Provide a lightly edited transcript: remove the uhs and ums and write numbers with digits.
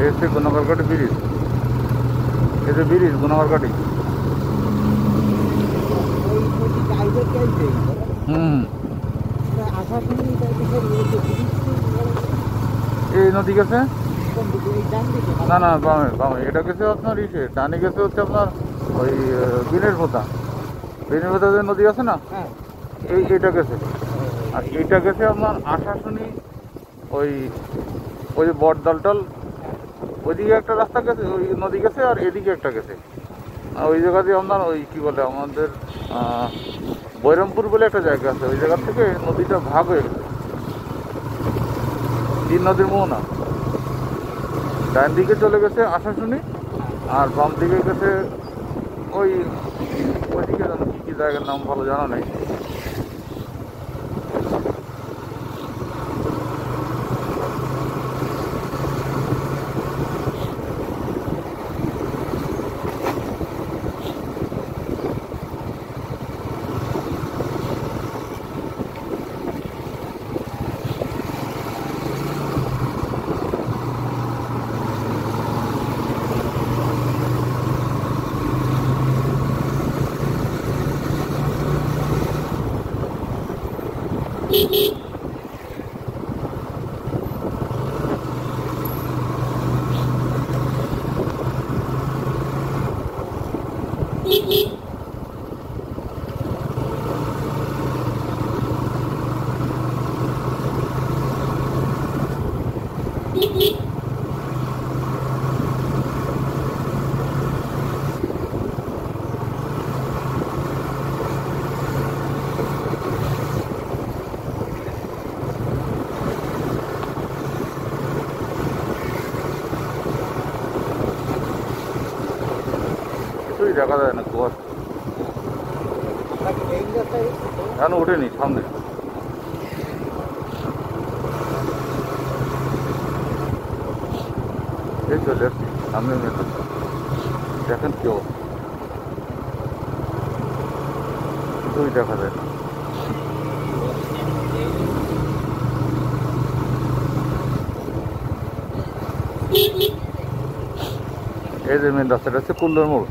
এই হচ্ছে গুণাগরকাটি ব্রিজ, এই যে ব্রিজ গুণাগরকাটি। হুম, এই নদী গেছে না না বামে বামে, এটা গেছে আপনার ইসে, ডানে গেছে হচ্ছে আপনার ওই বিনের পোতা, বিনের পোতা যে নদী আছে না, এইটা গেছে। আর এইটা গেছে আপনার আশাশুনি, ওই ওই যে বটদলটল ওইদিকে একটা রাস্তা গেছে, ওই নদী গেছে, আর এদিকে একটা গেছে। আর ওই জায়গা দিয়ে আপনার ওই কী বলে আমাদের বৈরামপুর বলে একটা জায়গা আছে, ওই জায়গা থেকে নদীটা ভাগ হয়ে গেছে, তিন নদীর মোহনা। ডান দিকে চলে গেছে আশাশুনি, আর বাম দিকে গেছে ওই ওইদিকে জানো কী কী জায়গার নাম ভালো জানা নেই। কিছুই দেখা যায় না, কুয়াশা এখন ওঠেনি সামনে। এই চলে আসছি সামনে, দেখেন কি অবস্থা, কিছুই দেখা যায় না। এই যে মেন রাস্তাটা হচ্ছে কুল্লোর মোড়।